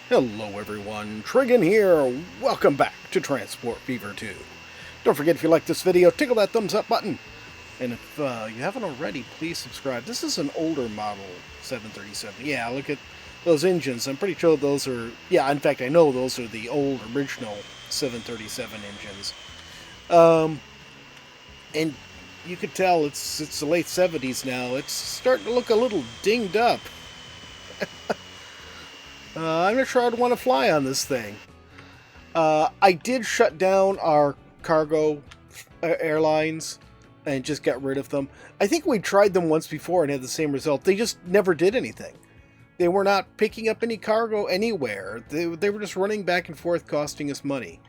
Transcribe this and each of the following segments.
Hello everyone, Trigan here. Welcome back to Transport Fever 2. Don't forget, if you like this video, tickle that thumbs up button. And if you haven't already, please subscribe. This is an older model 737. Yeah, look at those engines. I'm pretty sure those are... Yeah, in fact, I know those are the old original 737 engines. And you could tell it's the late 70s now. It's starting to look a little dinged up. I'm not sure I'd want to fly on this thing. I did shut down our cargo airlines and just got rid of them. I think we tried them once before and had the same result. They just never did anything. They were not picking up any cargo anywhere. They were just running back and forth, costing us money.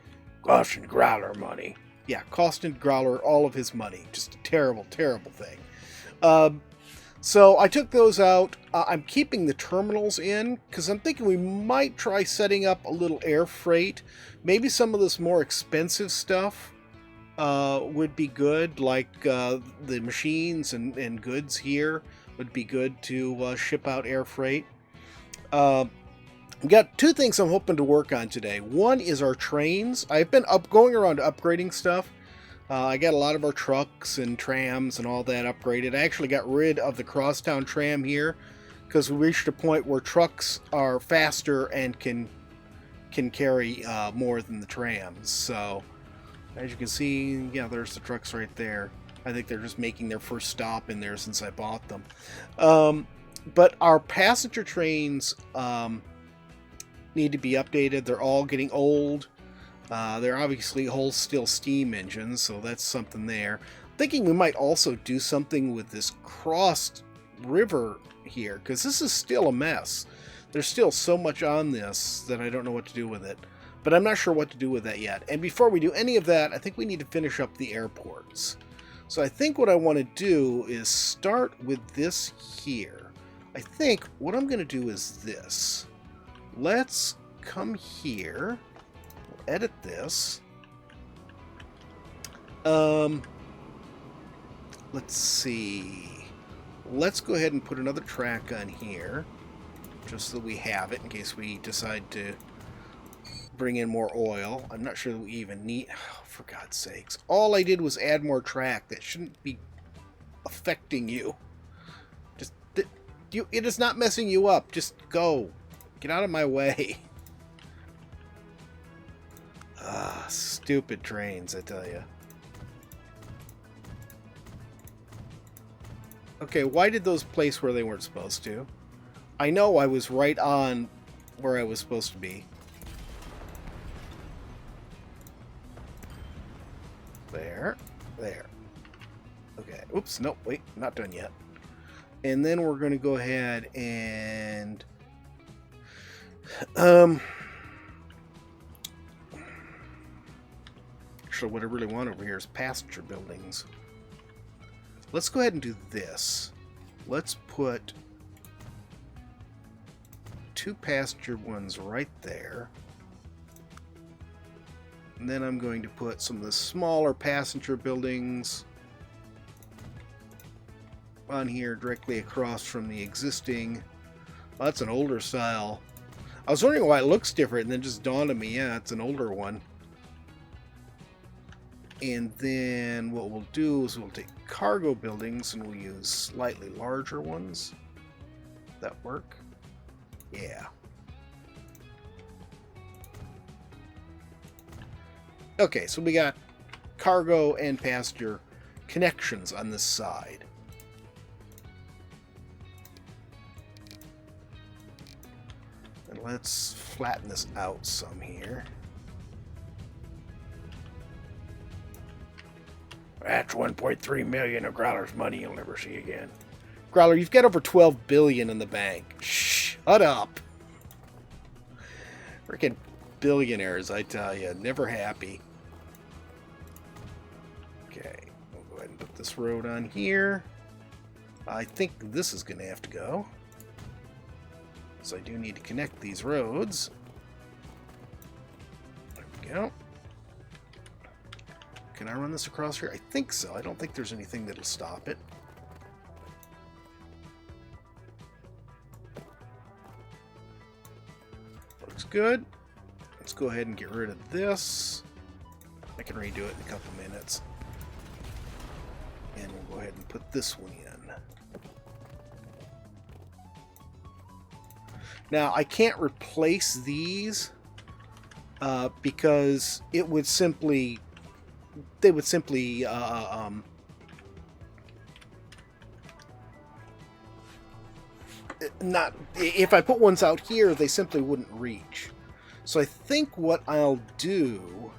Costing Growler money. Yeah, costing Growler all of his money. Just a terrible, terrible thing. So I took those out. I'm keeping the terminals in because I'm thinking we might try setting up a little air freight. Maybe some of this more expensive stuff would be good, like the machines and goods here would be good to ship out air freight. I've got two things I'm hoping to work on today. One is our trains. I've been going around upgrading stuff. I got a lot of our trucks and trams and all that upgraded. I actually got rid of the crosstown tram here because we reached a point where trucks are faster and can carry more than the trams. So, as you can see, yeah, there's the trucks right there. I think they're just making their first stop in there since I bought them. But our passenger trains need to be updated. They're all getting old. They're obviously whole still steam engines, so that's something there. Thinking we might also do something with this crossed river here, because this is still a mess. There's still so much on this that I don't know what to do with it. But I'm not sure what to do with that yet. And before we do any of that, I think we need to finish up the airports. So I think what I want to do is start with this here. I think what I'm going to do is this. Let's come here. Edit this. Let's see. Let's go ahead and put another track on here, just so that we have it in case we decide to bring in more oil. I'm not sure that we even need... Oh, for God's sakes. All I did was add more track. That shouldn't be affecting you. Just... It is not messing you up. Just go. Get out of my way. Stupid trains, I tell you. Okay, why did those place where they weren't supposed to? I know I was right on where I was supposed to be. There. There. Okay. Oops, nope, wait, not done yet. And then we're going to go ahead and... Actually, what I really want over here is passenger buildings. Let's go ahead and do this. Let's put two passenger ones right there. And then I'm going to put some of the smaller passenger buildings on here directly across from the existing. Well, that's an older style. I was wondering why it looks different, and then it just dawned on me, yeah, it's an older one. And then what we'll do is we'll take cargo buildings and we'll use slightly larger ones. That work? Yeah. Okay, so we got cargo and passenger connections on this side. And let's flatten this out some here. That's 1.3 million of Growler's money you'll never see again. Growler, you've got over 12 billion in the bank. Shut up. Freaking billionaires, I tell you. Never happy. Okay, we'll go ahead and put this road on here. I think this is going to have to go. So I do need to connect these roads. There we go. Can I run this across here? I think so. I don't think there's anything that'll stop it. looks good. Let's go ahead and get rid of this. I can redo it in a couple minutes. And we'll go ahead and put this one in. Now, I can't replace these because it would simply... They would simply... not... If I put ones out here, they simply wouldn't reach. So I think what I'll do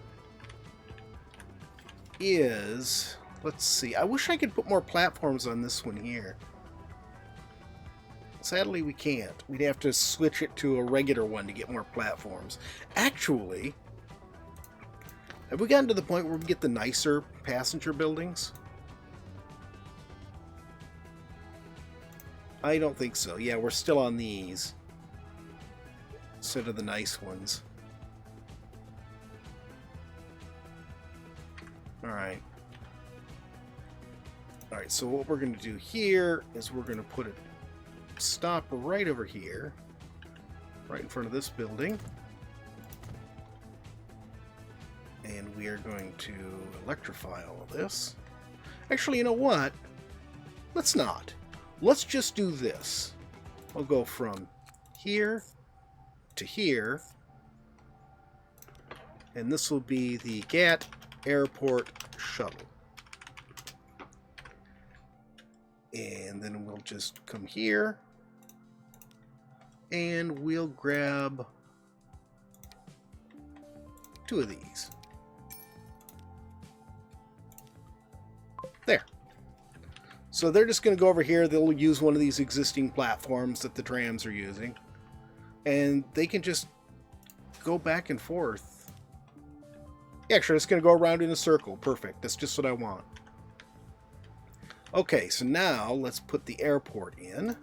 is... Let's see. I wish I could put more platforms on this one here. Sadly, we can't. We'd have to switch it to a regular one to get more platforms. Actually, have we gotten to the point where we get the nicer passenger buildings? I don't think so. Yeah, we're still on these instead of the nice ones. Alright. Alright, so what we're going to do here is we're going to put it stop right over here, right in front of this building, and we are going to electrify all of this. Actually, you know what? Let's not. Let's just do this. I'll go from here to here, and this will be the GAT Airport Shuttle. And then we'll just come here, and we'll grab 2 of these. There. So they're just going to go over here. They'll use one of these existing platforms that the trams are using, and they can just go back and forth. Actually, it's going to go around in a circle. Perfect. That's just what I want. Okay, so now let's put the airport in.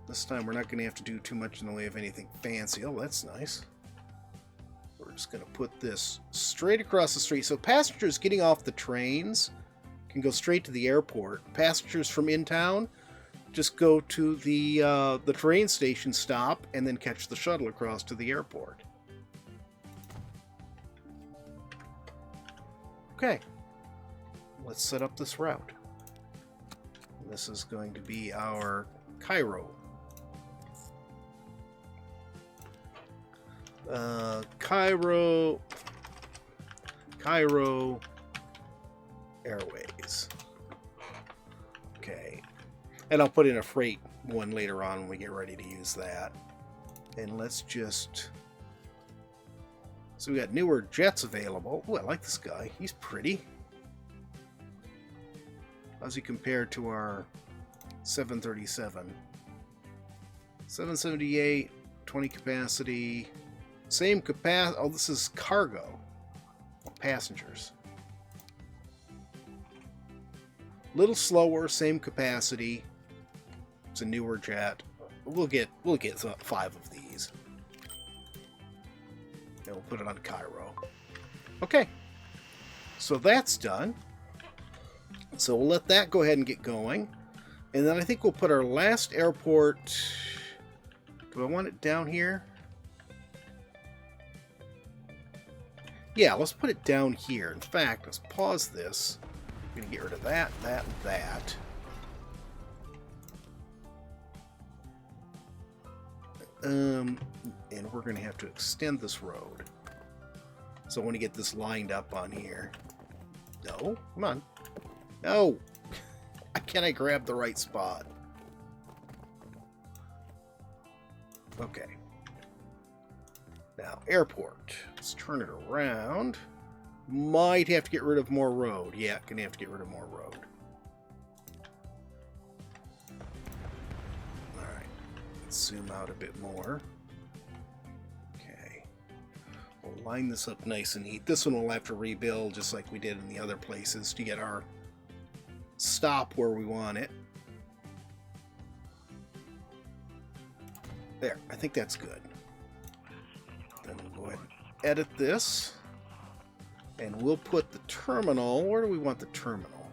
This time we're not going to have to do too much in the way of anything fancy. Oh, that's nice. We're just going to put this straight across the street. So passengers getting off the trains can go straight to the airport. Passengers from in town just go to the train station stop and then catch the shuttle across to the airport. Okay. Let's set up this route. This is going to be our Cairo. Cairo Airways. Okay. And I'll put in a freight one later on when we get ready to use that. And let's just... So we got newer jets available. Oh, I like this guy. He's pretty. How's he compared to our 737? 778, 20 capacity, same capacity. Oh, this is cargo. Passengers. Little slower, same capacity. It's a newer jet. We'll get 5 of these. And we'll put it on Cairo. Okay. So that's done. So we'll let that go ahead and get going. And then I think we'll put our last airport... Do I want it down here? Yeah, let's put it down here. In fact, let's pause this. I'm going to get rid of that, that, and that. And we're going to have to extend this road. So I want to get this lined up on here. No, come on. No! Can I grab the right spot? Okay. Now, airport. Let's turn it around. Might have to get rid of more road. Yeah, gonna have to get rid of more road. Alright. Let's zoom out a bit more. Okay. We'll line this up nice and neat. This one we'll have to rebuild just like we did in the other places to get our stop where we want it. There, I think that's good. Then we'll go ahead and edit this. And we'll put the terminal, where do we want the terminal?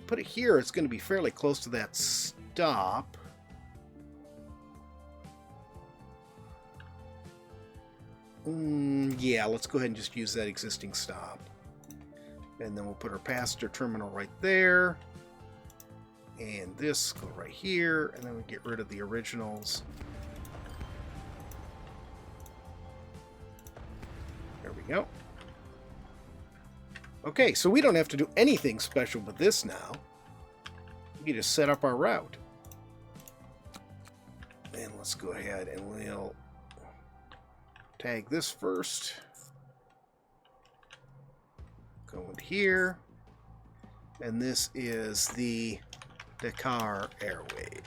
Put it here, it's going to be fairly close to that stop. Yeah, let's go ahead and just use that existing stop. And then we'll put our passenger terminal right there. And this go right here. And then we get rid of the originals. There we go. Okay, so we don't have to do anything special with this now. We can just set up our route. And let's go ahead and we'll tag this first. Go in here. And this is the Dakar Airway.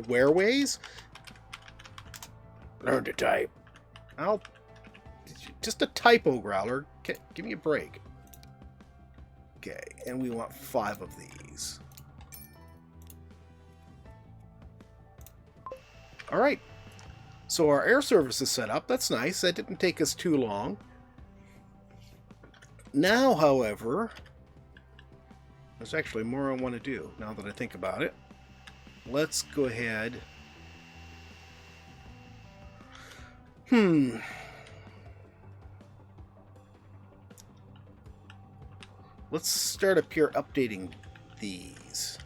Whereways? Learn to type. Just a typo, Growler. Give me a break. Okay, and we want 5 of these. Alright. So our air service is set up. That's nice. That didn't take us too long. Now, however, there's actually more I want to do now that I think about it. Let's go ahead. Let's start up here updating these.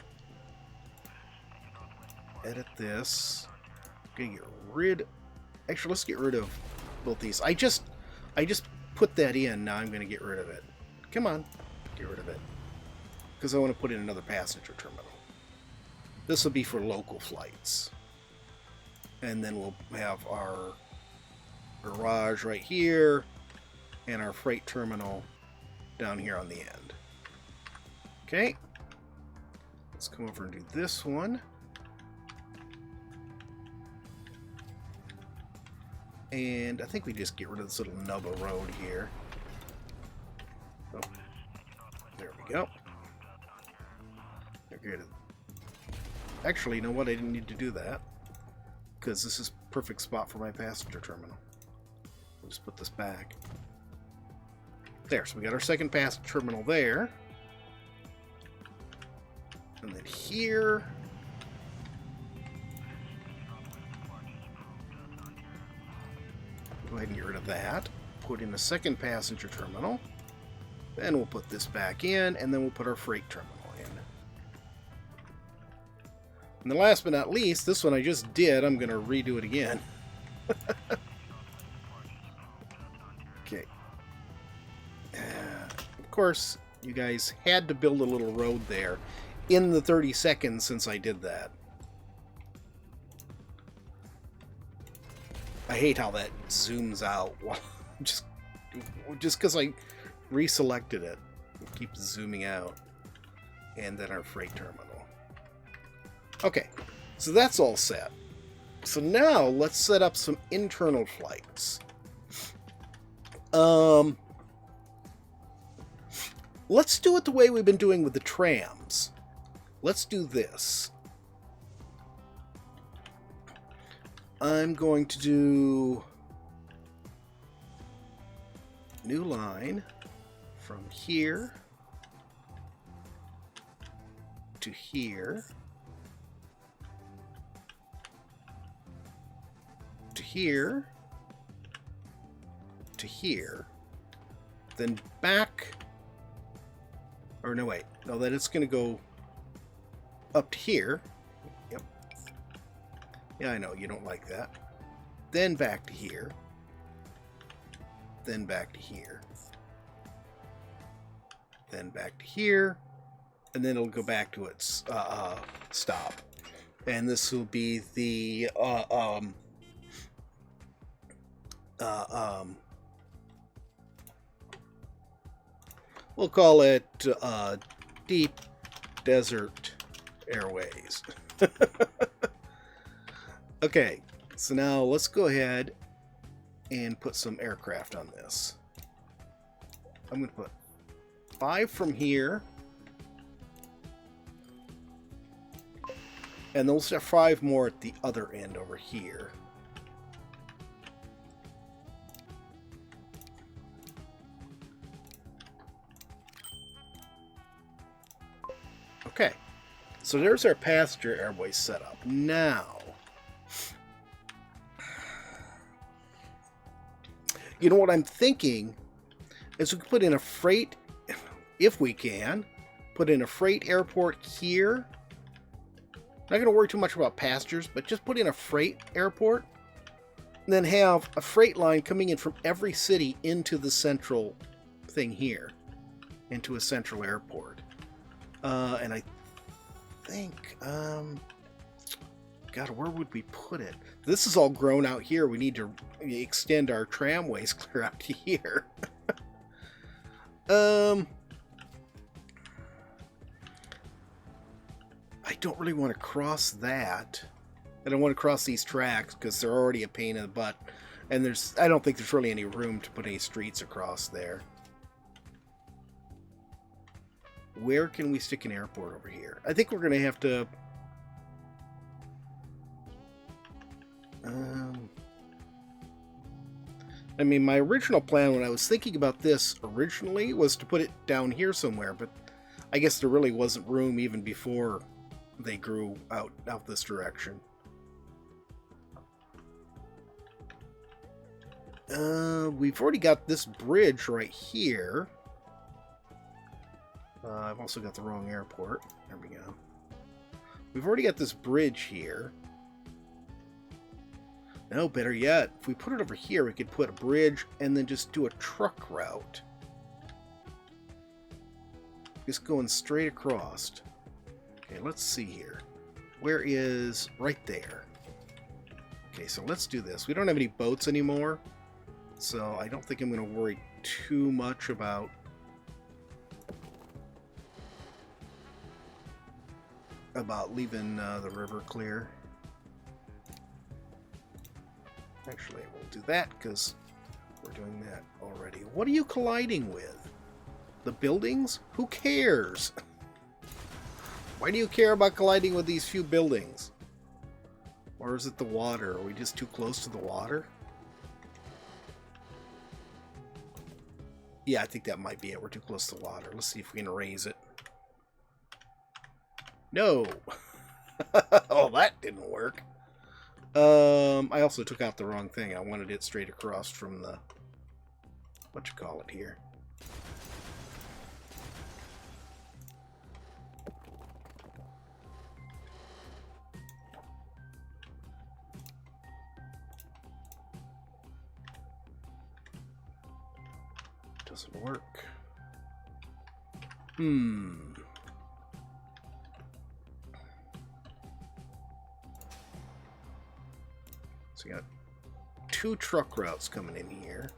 Edit this. I'm gonna get rid. Actually, let's get rid of both these. I just put that in. Now I'm gonna get rid of it. Come on, get rid of it. Because I want to put in another passenger terminal. This will be for local flights. And then we'll have our garage right here and our freight terminal down here on the end. Okay. Let's come over and do this one. And I think we just get rid of this little nub of road here. Oh, there we go. Actually, you know what? I didn't need to do that. Because this is a perfect spot for my passenger terminal. We'll just put this back. There, so we got our second passenger terminal there. And then here. Go ahead and get rid of that. Put in a second passenger terminal. Then we'll put this back in, and then we'll put our freight terminal in. And the last but not least, this one I just did. I'm going to redo it again. Okay. Of course, you guys had to build a little road there in the 30 seconds since I did that. I hate how that zooms out. just because I reselected it. It keeps zooming out. And then our freight terminal. Okay, so that's all set. So now let's set up some internal flights. Let's do it the way we've been doing with the trams. Let's do this. I'm going to do new line from here to here to here to here, then back, or no wait, no, then it's going to go up to here. Yep. Yeah, I know, you don't like that. Then back to here. Then back to here. Then back to here. And then it'll go back to its stop. And this will be the we'll call it Deep Desert Airways. Okay, so now let's go ahead and put some aircraft on this. I'm going to put 5 from here. And then we'll set 5 more at the other end over here. Okay, so there's our passenger airway setup. Now, You know what I'm thinking is we could put in a freight, if we can, put in a freight airport here. Not going to worry too much about passengers, but just put in a freight airport. And then have a freight line coming in from every city into the central thing here. Into a central airport. And I think... God, where would we put it? This is all grown out here. We need to extend our tramways clear out to here. I don't really want to cross that. I don't want to cross these tracks because they're already a pain in the butt. And I don't think there's really any room to put any streets across there. Where can we stick an airport over here? I think we're going to have to... I mean, my original plan when I was thinking about this originally was to put it down here somewhere, but I guess there really wasn't room even before they grew out this direction. We've already got this bridge right here. I've also got the wrong airport. There we go. We've already got this bridge here. No, better yet, if we put it over here, we could put a bridge and then just do a truck route. Just going straight across. Okay, let's see here. Where is... right there. Okay, so let's do this. We don't have any boats anymore, so I don't think I'm going to worry too much about... leaving the river clear. Actually, we'll do that because we're doing that already. What are you colliding with? The buildings? Who cares? Why do you care about colliding with these few buildings? Or is it the water? Are we just too close to the water? Yeah, I think that might be it. We're too close to the water. Let's see if we can raise it. No! Oh, that didn't work. I also took out the wrong thing. I wanted it straight across from the... what you call it here. Doesn't work. So we got 2 truck routes coming in here.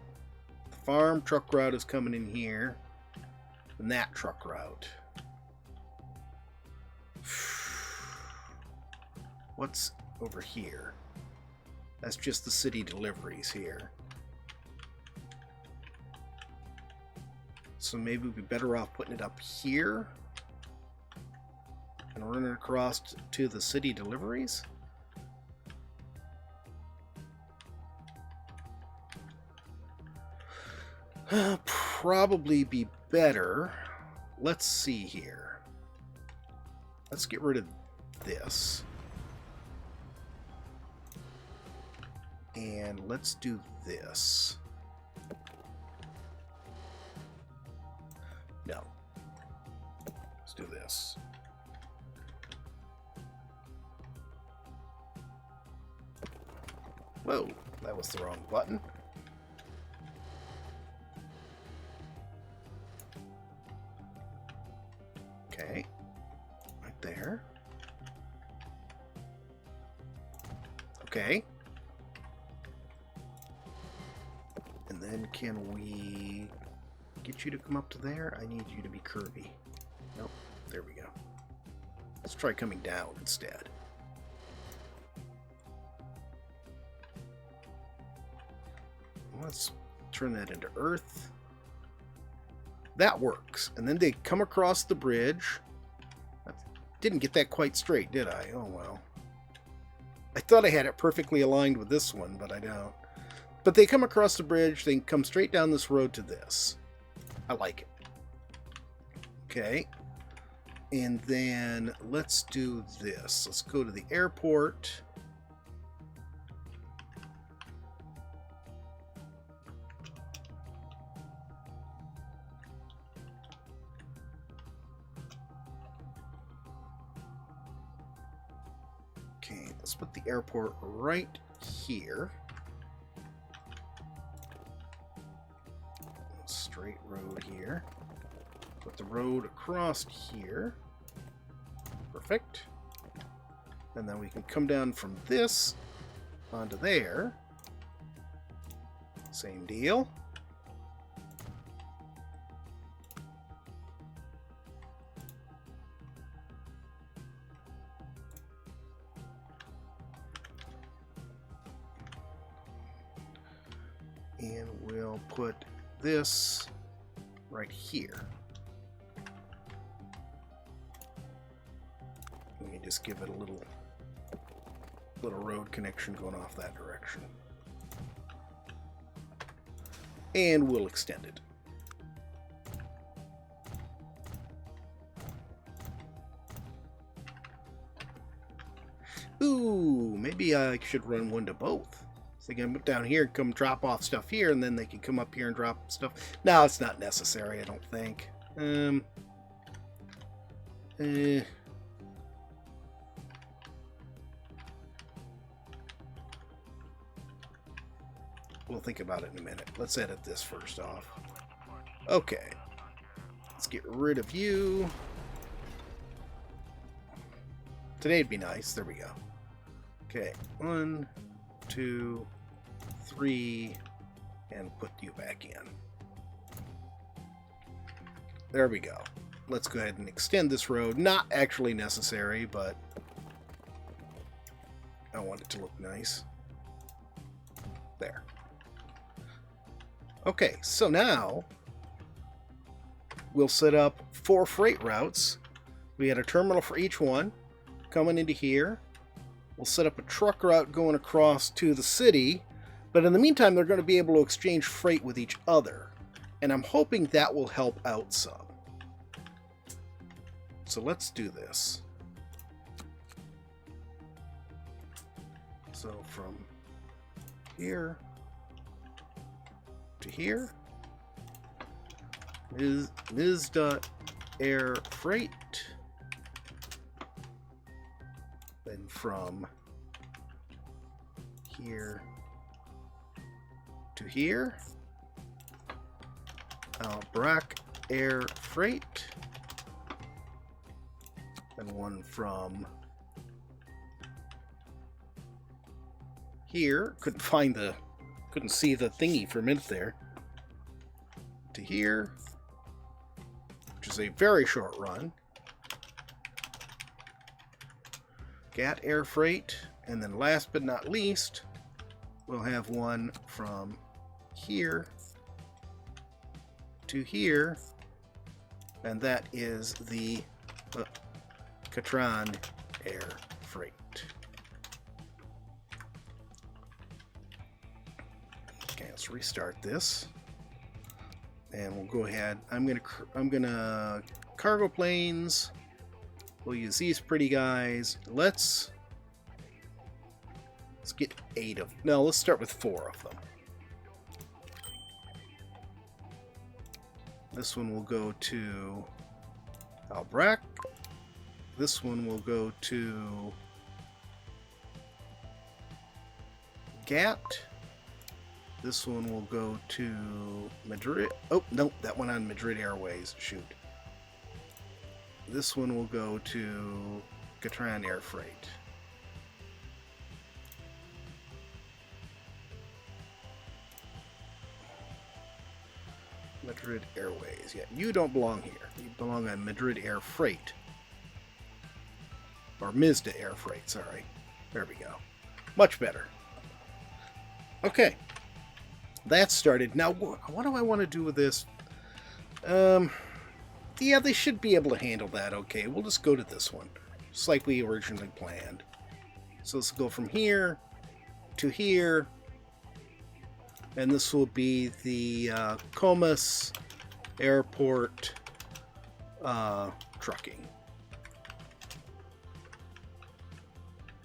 The farm truck route is coming in here. And that truck route. What's over here? That's just the city deliveries here. So maybe we'd be better off putting it up here and running across to the city deliveries. Probably be better. Let's see here. Let's get rid of this. And let's do this. No. Let's do this. Whoa, that was the wrong button. Okay, right there. Okay. And then can we get you to come up to there? I need you to be curvy. Nope, there we go. Let's try coming down instead. Let's turn that into earth. That works. And then they come across the bridge. I didn't get that quite straight, did I? Oh well. I thought I had it perfectly aligned with this one, but I don't. But they come across the bridge, they come straight down this road to this. I like it. Okay. And then let's do this. Let's go to the airport. let's put the airport right here. Straight road here. Put the road across here. Perfect. And then we can come down from this onto there. Same deal. And we'll put this right here. Let me just give it a little road connection going off that direction. And we'll extend it. Ooh, maybe I should run one to both. So they can come down here and come drop off stuff here, and then they can come up here and drop stuff. No, it's not necessary, I don't think. We'll think about it in a minute. Let's edit this first off. Okay. Let's get rid of you. Today'd be nice. There we go. Okay. 1, 2, 3, and put you back in. There we go. Let's go ahead and extend this road. Not actually necessary, but I want it to look nice. There. Okay, so now we'll set up 4 freight routes. We had a terminal for each one coming into here. We'll set up a truck route going across to the city, but in the meantime, they're going to be able to exchange freight with each other, and I'm hoping that will help out some. So let's do this. So from here to here is Air Freight. Then from here to here, Alperwagon Air Freight. Then one from here. Couldn't see the thingy for a minute there. To here, which is a very short run. Gat Air Freight, and then last but not least, we'll have one from here to here, and that is the Trigan Air Freight. Okay, let's restart this, and we'll go ahead. I'm gonna cargo planes. We'll use these pretty guys. Let's get 8 of them. No, let's start with 4 of them. This one will go to Alperwagon. This one will go to Gat. This one will go to Madrid. Oh, no, that one on Madrid Airways. Shoot. This one will go to Trigan Air Freight. Madrid Airways. Yeah, you don't belong here. You belong on Madrid Air Freight. Or Mazda Air Freight, sorry. There we go. Much better. Okay. That's started. Now, what do I want to do with this? Yeah, they should be able to handle that okay. We'll just go to this one, just like we originally planned. So let's go from here to here, and this will be the Comas Airport trucking.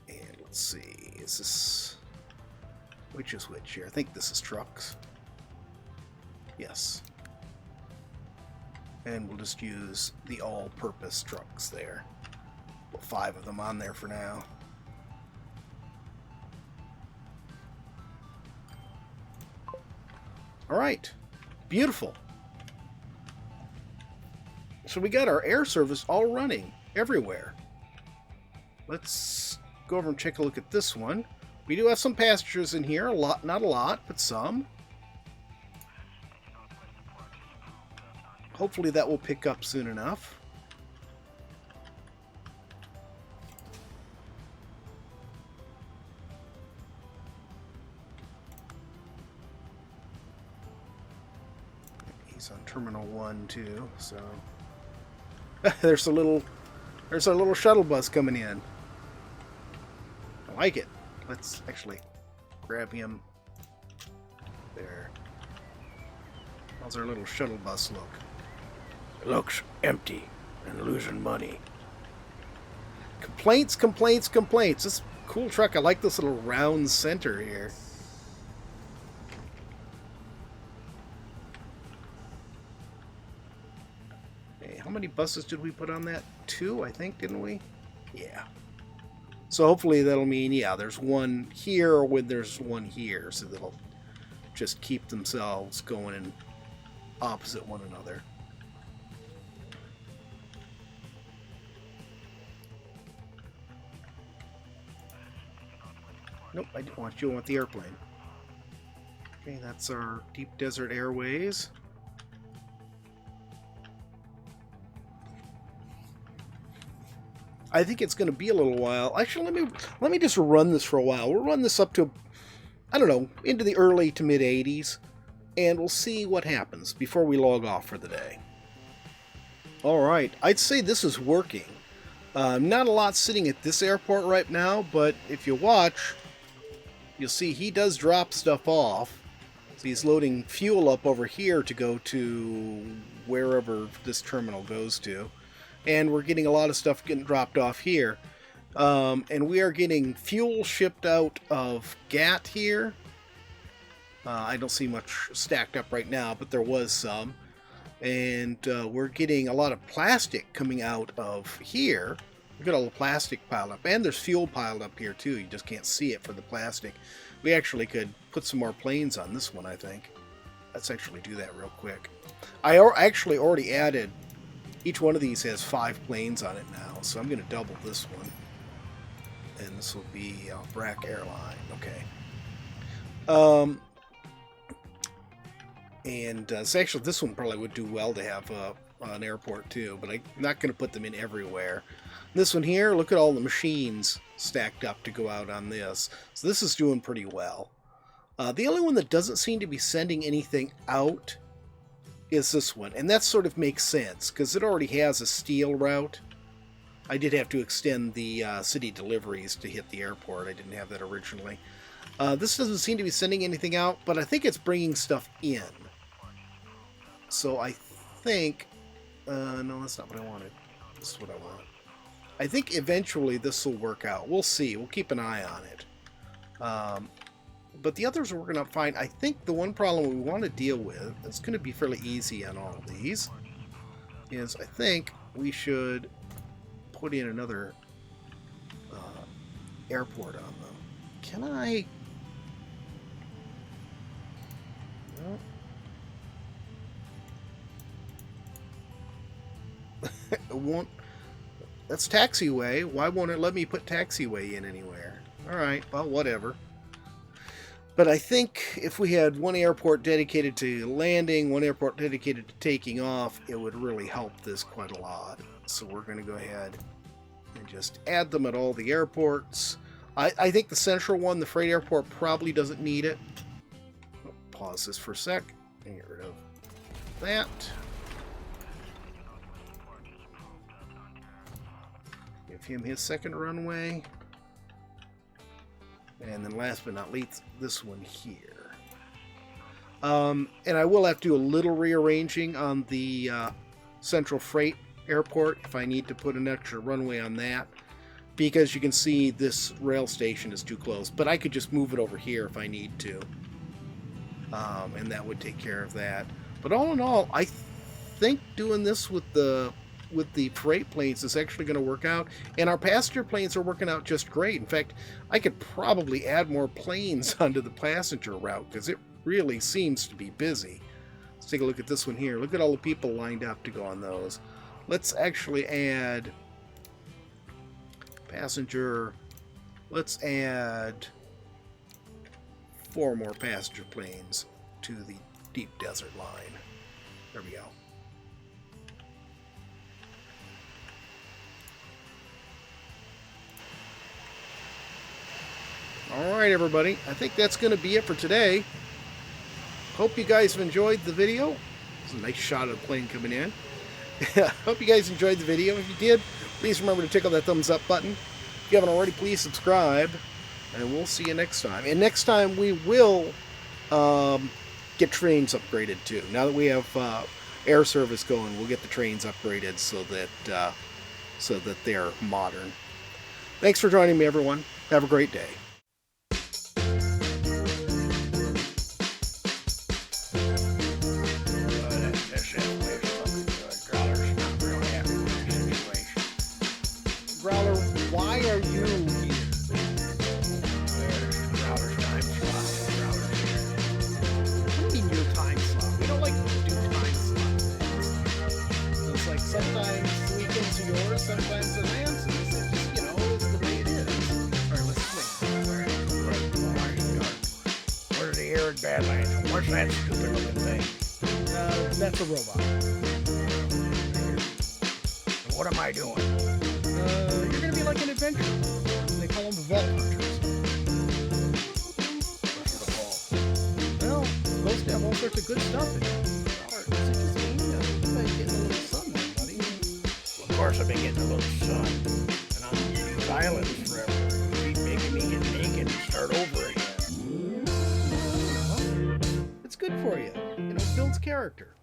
And let's see, is this, which is which here? I think this is trucks. Yes. And we'll just use the all-purpose trucks there. Put 5 of them on there for now. All right. Beautiful. So we got our air service all running everywhere. Let's go over and take a look at this one. We do have some passengers in here. A lot, not a lot, but some. Hopefully that will pick up soon enough. He's on Terminal 1 too, so there's our little shuttle bus coming in. I like it. Let's actually grab him. There. How's our little shuttle bus look? It looks empty and losing money. Complaints, complaints, complaints. This cool truck. I like this little round center here. Hey, how many buses did we put on that? 2, I think, didn't we? Yeah. So hopefully that'll mean, yeah, there's one here or when there's one here. So they'll just keep themselves going in opposite one another. Nope, I don't want you. I want the airplane. Okay, that's our Deep Desert Airways. I think it's going to be a little while. Actually, let me just run this for a while. We'll run this up to, I don't know, into the early to mid 80s, and we'll see what happens before we log off for the day. All right, I'd say this is working. Not a lot sitting at this airport right now, but if you watch, you'll see he does drop stuff off. So he's loading fuel up over here to go to wherever this terminal goes to. And we're getting a lot of stuff getting dropped off here. And we are getting fuel shipped out of GAT here. I don't see much stacked up right now, but there was some. And we're getting a lot of plastic coming out of here. We've got all the plastic piled up. And there's fuel piled up here too. You just can't see it for the plastic. We actually could put some more planes on this one, I think. Let's actually do that real quick. I actually already added... Each one of these has 5 planes on it now, so I'm going to double this one. And this will be Brack Airline. Okay. So actually, this one probably would do well to have an airport too, but I'm not going to put them in everywhere. This one here, look at all the machines stacked up to go out on this. So this is doing pretty well. The only one that doesn't seem to be sending anything out is this one, and that sort of makes sense because it already has a steel route. I did have to extend the city deliveries to hit the airport. I didn't have that originally. This doesn't seem to be sending anything out, but I think it's bringing stuff in. So I think... no, that's not what I wanted. This is what I want. I think eventually this will work out. We'll see. We'll keep an eye on it. But the others are working out fine. I think the one problem we want to deal with, it's going to be fairly easy on all of these, is I think we should put in another airport on them. Can I... No. It won't... That's taxiway. Why won't it let me put taxiway in anywhere? Alright, well, whatever. But I think if we had one airport dedicated to landing, one airport dedicated to taking off, it would really help this quite a lot. So we're going to go ahead and just add them at all the airports. I think the central one, the freight airport, probably doesn't need it. I'll pause this for a sec and get rid of that. Give him his second runway. And then last but not least, this one here. And I will have to do a little rearranging on the Central Freight Airport if I need to put an extra runway on that. Because you can see this rail station is too close. But I could just move it over here if I need to. And that would take care of that. But all in all, I think doing this with the freight planes is actually going to work out, and our passenger planes are working out just great. In fact, I could probably add more planes onto the passenger route because it really seems to be busy. Let's take a look at this one here. Look at all the people lined up to go on those. Let's actually add passenger. Let's add 4 more passenger planes to the deep desert line. There we go. Alright everybody, I think that's going to be it for today. Hope you guys have enjoyed the video. It's a nice shot of the plane coming in. Hope you guys enjoyed the video. If you did, please remember to tickle that thumbs up button. If you haven't already, please subscribe. And we'll see you next time. And next time we will get trains upgraded too. Now that we have air service going, we'll get the trains upgraded so that they're modern. Thanks for joining me, everyone. Have a great day. Growler, why are you here? Growler's time slot. Growler's here. What do you mean your time slot? We don't like to do time slot things. It's like sometimes weekends are yours, sometimes they're Lance's. It's just, you know, it's the way it is. Alright, let's swing. Where's the air at Badlands? What's that stupid looking thing? That's a robot. And what am I doing? You're going to be like an adventurer. They call them the vault hunters. What's the ball? Well, it's supposed to have all sorts of good stuff in it. Is it just me? You've been getting a little sun there, buddy. Well, of course I've been getting a little sun. And I'm on these islands forever. You keep making me get naked and start over again. Well, it's good for you. You know, it builds character.